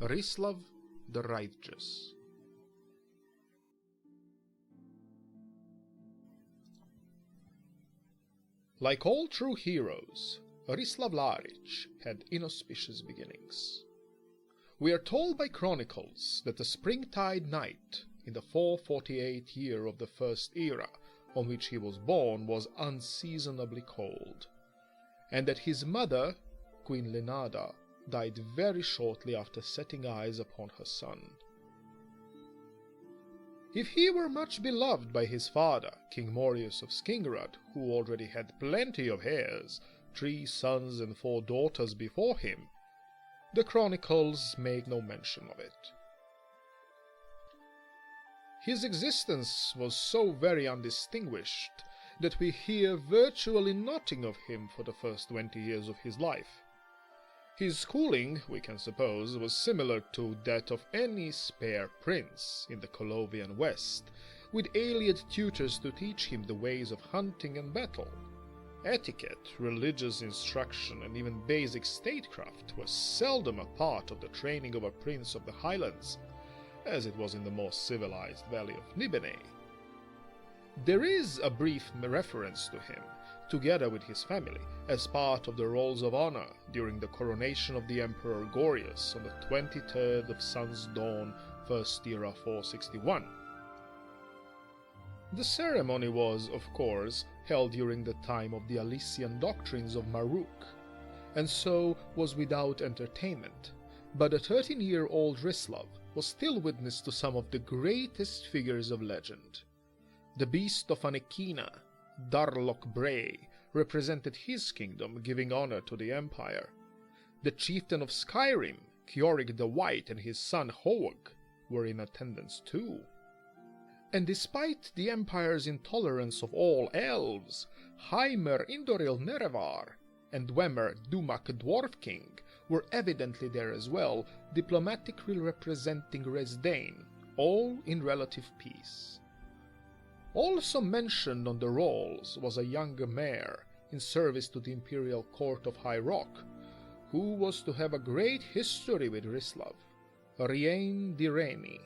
Rislav the Righteous. Like all true heroes, Rislav Laric had inauspicious beginnings. We are told by chronicles that the springtide night in the 448th year of the First Era on which he was born was unseasonably cold, and that his mother, Queen Lenada, died very shortly after setting eyes upon her son. If he were much beloved by his father, King Morius of Skingrad, who already had plenty of heirs, 3 sons and 4 daughters before him, the chronicles make no mention of it. His existence was so very undistinguished that we hear virtually nothing of him for the first 20 years of his life. His schooling, we can suppose, was similar to that of any spare prince in the Colovian West, with alien tutors to teach him the ways of hunting and battle. Etiquette, religious instruction, and even basic statecraft were seldom a part of the training of a prince of the Highlands, as it was in the more civilized valley of Nibene. There is a brief reference to him, together with his family, as part of the rolls of honor during the coronation of the Emperor Gorius on the 23rd of Sun's Dawn, First Era 461. The ceremony was, of course, held during the time of the Alessian doctrines of Maruk, and so was without entertainment, but the 13-year-old Rislav was still witness to some of the greatest figures of legend. The beast of Anekina, Darlok Bray, represented his kingdom, giving honor to the empire. The chieftain of Skyrim, Kiorik the White, and his son Hoag were in attendance too. And despite the empire's intolerance of all elves, Heimer Indoril Nerevar and Dwemer Dumak Dwarf King were evidently there as well, diplomatically representing Resdain, all in relative peace. Also mentioned on the rolls was a younger mayor in service to the Imperial court of High Rock, who was to have a great history with Rislav, Rien Direni.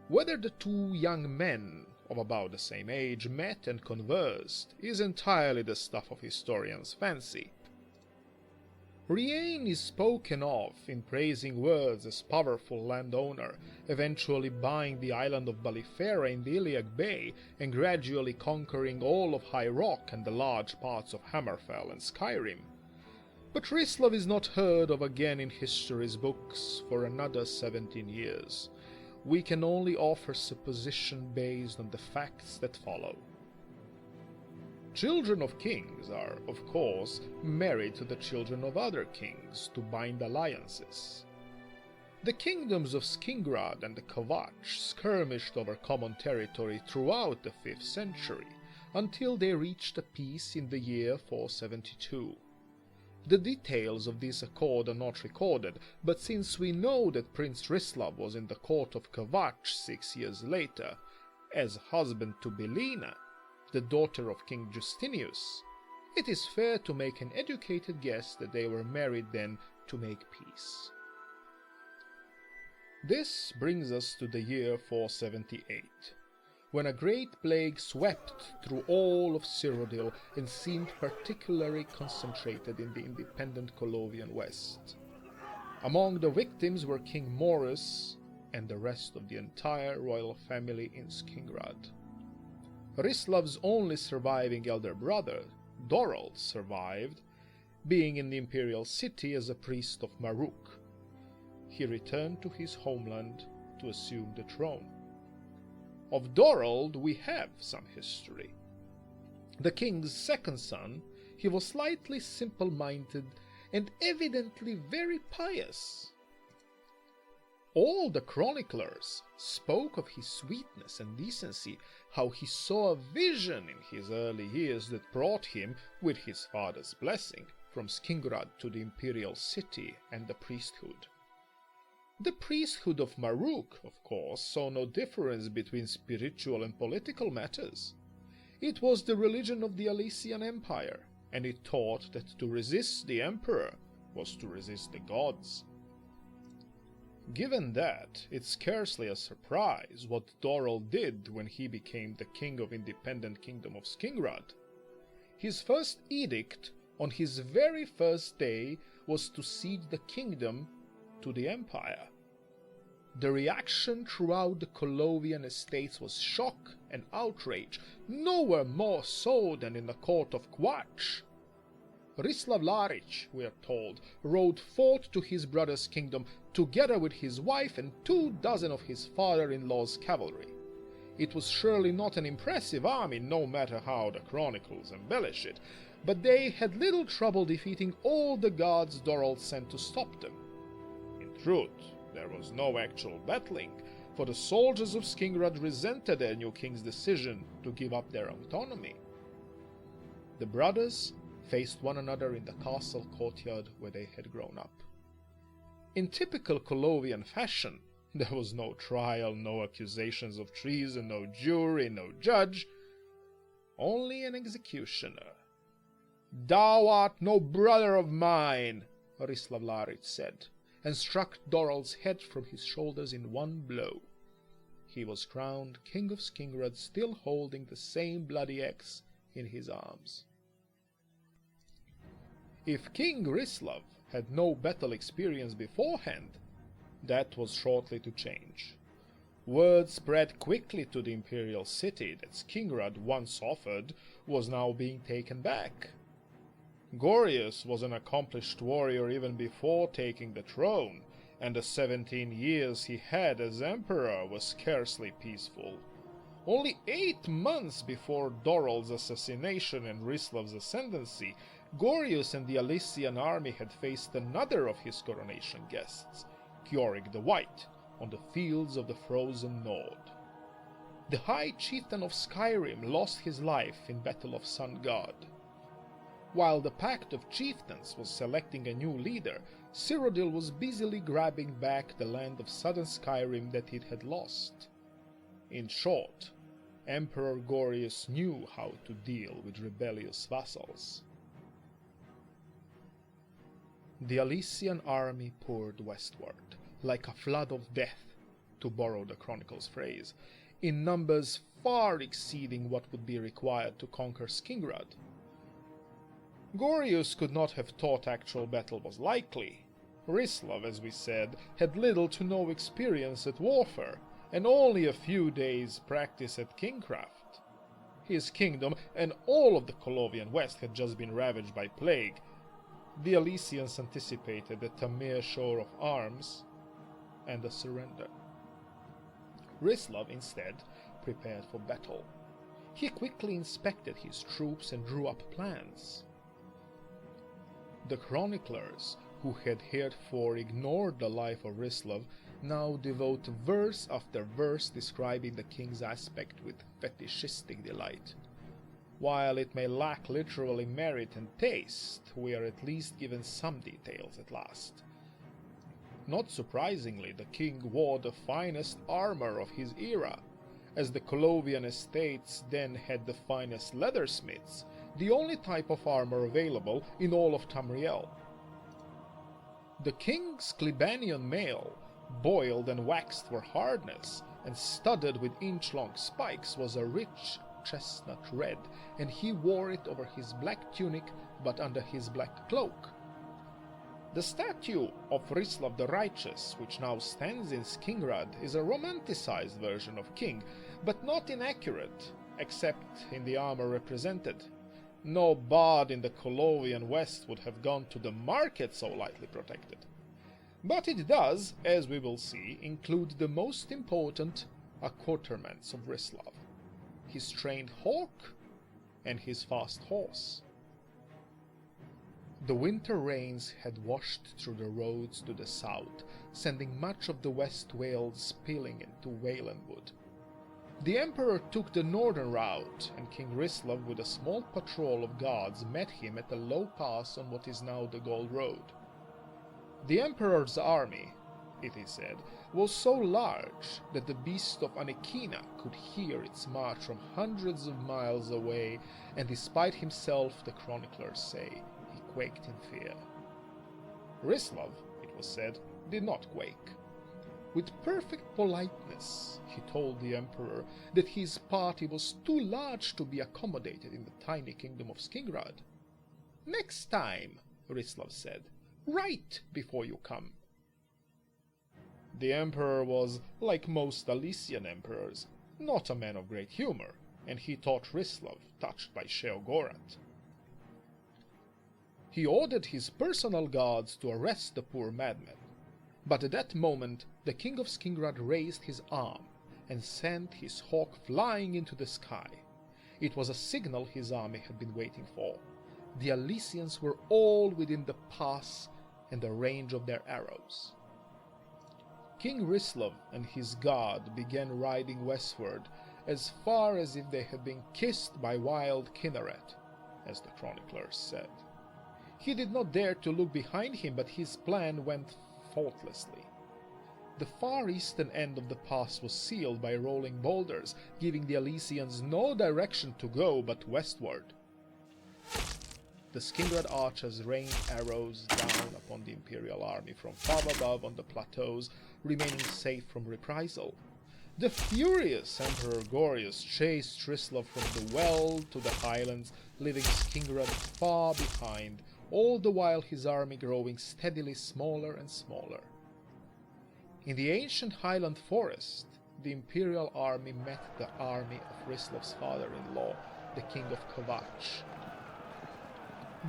Whether the 2 young men of about the same age met and conversed is entirely the stuff of historians' fancy. Rien is spoken of in praising words as powerful landowner, eventually buying the island of Balifera in the Iliac Bay and gradually conquering all of High Rock and the large parts of Hammerfell and Skyrim. But Rislav is not heard of again in history's books for another 17 years. We can only offer supposition based on the facts that follow. Children of kings are, of course, married to the children of other kings to bind alliances. The kingdoms of Skingrad and the Kvatch skirmished over common territory throughout the 5th century, until they reached a peace in the year 472. The details of this accord are not recorded, but since we know that Prince Rislav was in the court of Kvatch 6 years later, as husband to Belina, the daughter of King Justinius, it is fair to make an educated guess that they were married then to make peace. This brings us to the year 478, when a great plague swept through all of Cyrodiil and seemed particularly concentrated in the independent Colovian West. Among the victims were King Morris and the rest of the entire royal family in Skingrad. Rislav's only surviving elder brother, Dorald, survived, being in the Imperial city as a priest of Maruk. He returned to his homeland to assume the throne. Of Dorald we have some history. The king's second son, he was slightly simple-minded and evidently very pious. All the chroniclers spoke of his sweetness and decency, how he saw a vision in his early years that brought him, with his father's blessing, from Skingrad to the Imperial city and the priesthood. The priesthood of Maruk, of course, saw no difference between spiritual and political matters. It was the religion of the Alessian Empire, and it taught that to resist the emperor was to resist the gods. Given that, it's scarcely a surprise what Dorel did when he became the king of independent kingdom of Skingrad. His first edict on his very first day was to cede the kingdom to the Empire. The reaction throughout the Colovian estates was shock and outrage, nowhere more so than in the court of Quach. Rislav the Righteous, we are told, rode forth to his brother's kingdom together with his wife and 24 of his father-in-law's cavalry. It was surely not an impressive army, no matter how the chronicles embellish it, but they had little trouble defeating all the guards Dorel sent to stop them. In truth, there was no actual battling, for the soldiers of Skingrad resented their new king's decision to give up their autonomy. The brothers faced one another in the castle courtyard where they had grown up. In typical Colovian fashion, there was no trial, no accusations of treason, no jury, no judge, only an executioner. "Thou art no brother of mine," Rislav the Righteous said, and struck Dorel's head from his shoulders in one blow. He was crowned king of Skingrad, still holding the same bloody axe in his arms. If King Rislav had no battle experience beforehand, that was shortly to change. Word spread quickly to the Imperial city that Skingrad, once offered, was now being taken back. Gorius was an accomplished warrior even before taking the throne, and the 17 years he had as emperor was scarcely peaceful. Only 8 months before Dorel's assassination and Rislav's ascendancy, Gorius and the Alician army had faced another of his coronation guests, Kiorik the White, on the fields of the frozen Nord. The High Chieftain of Skyrim lost his life in Battle of Sun God. While the Pact of Chieftains was selecting a new leader, Cyrodiil was busily grabbing back the land of southern Skyrim that it had lost. In short, Emperor Gorius knew how to deal with rebellious vassals. The Alician army poured westward, like a flood of death, to borrow the chronicle's phrase, in numbers far exceeding what would be required to conquer Skingrad. Gorius could not have thought actual battle was likely. Rislav, as we said, had little to no experience at warfare, and only a few days' practice at kingcraft. His kingdom and all of the Colovian West had just been ravaged by plague. The Alicians anticipated a mere show of arms and a surrender. Rislav, instead, prepared for battle. He quickly inspected his troops and drew up plans. The chroniclers, who had heretofore ignored the life of Rislav, now devote verse after verse describing the king's aspect with fetishistic delight. While it may lack literally merit and taste, we are at least given some details at last. Not surprisingly, the king wore the finest armor of his era, as the Colovian estates then had the finest leathersmiths, the only type of armor available in all of Tamriel. The king's Klebanian mail, boiled and waxed for hardness, and studded with inch-long spikes, was a rich chestnut red, and he wore it over his black tunic but under his black cloak. The statue of Rislav the Righteous, which now stands in Skingrad, is a romanticized version of King, but not inaccurate, except in the armor represented. No bard in the Colovian West would have gone to the market so lightly protected. But it does, as we will see, include the most important accoutrements of Rislav: his trained hawk and his fast horse. The winter rains had washed through the roads to the south, sending much of the West Wales spilling into Valenwood. The Emperor took the northern route, and King Rislav with a small patrol of guards met him at a low pass on what is now the Gold Road. The Emperor's army, it is said, was so large that the beast of Anekina could hear its march from hundreds of miles away, and despite himself, the chroniclers say, he quaked in fear. Rislav, it was said, did not quake. With perfect politeness, he told the Emperor that his party was too large to be accommodated in the tiny kingdom of Skingrad. "Next time," Rislav said, "write before you come." The Emperor was, like most Alician emperors, not a man of great humor, and he thought Rislav touched by Sheogorath. He ordered his personal guards to arrest the poor madman, but at that moment the King of Skingrad raised his arm and sent his hawk flying into the sky. It was a signal his army had been waiting for. The Alicians were all within the pass and the range of their arrows. King Rislav and his guard began riding westward as far as if they had been kissed by wild Kinneret, as the chroniclers said. He did not dare to look behind him, but his plan went faultlessly. The far eastern end of the pass was sealed by rolling boulders, giving the Alicians no direction to go but westward. The Skingrad archers rained arrows down upon the Imperial army from far above on the plateaus, remaining safe from reprisal. The furious Emperor Gorius chased Rislav from the well to the highlands, leaving Skingrad far behind, all the while his army growing steadily smaller and smaller. In the ancient highland forest, the Imperial army met the army of Rislav's father-in-law, the King of Akatosh.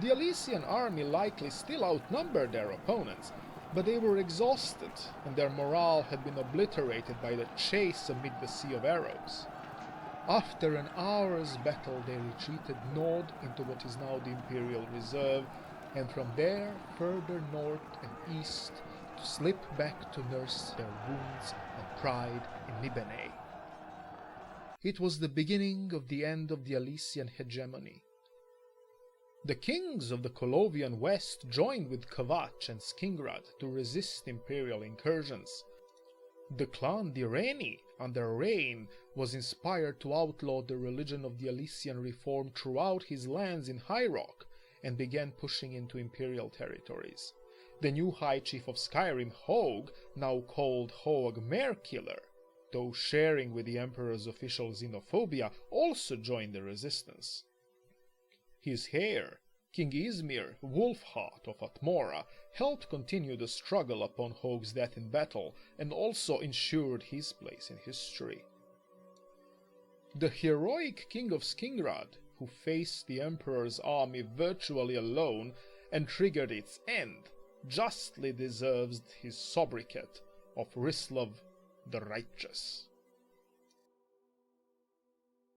The Alician army likely still outnumbered their opponents, but they were exhausted, and their morale had been obliterated by the chase amid the sea of arrows. After an hour's battle, they retreated north into what is now the Imperial Reserve, and from there further north and east to slip back to nurse their wounds and pride in Nibene. It was the beginning of the end of the Alician hegemony. The kings of the Colovian West joined with Kvatch and Skingrad to resist imperial incursions. The clan Direni, under Rain, was inspired to outlaw the religion of the Alician reform throughout his lands in High Rock, and began pushing into imperial territories. The new High Chief of Skyrim, Hoag, now called Hoag Marekiller, though sharing with the Emperor's official xenophobia, also joined the resistance. His heir, King Izmir Wolfheart of Atmora, helped continue the struggle upon Hoag's death in battle, and also ensured his place in history. The heroic King of Skingrad, who faced the Emperor's army virtually alone and triggered its end, justly deserves his sobriquet of Rislav the Righteous.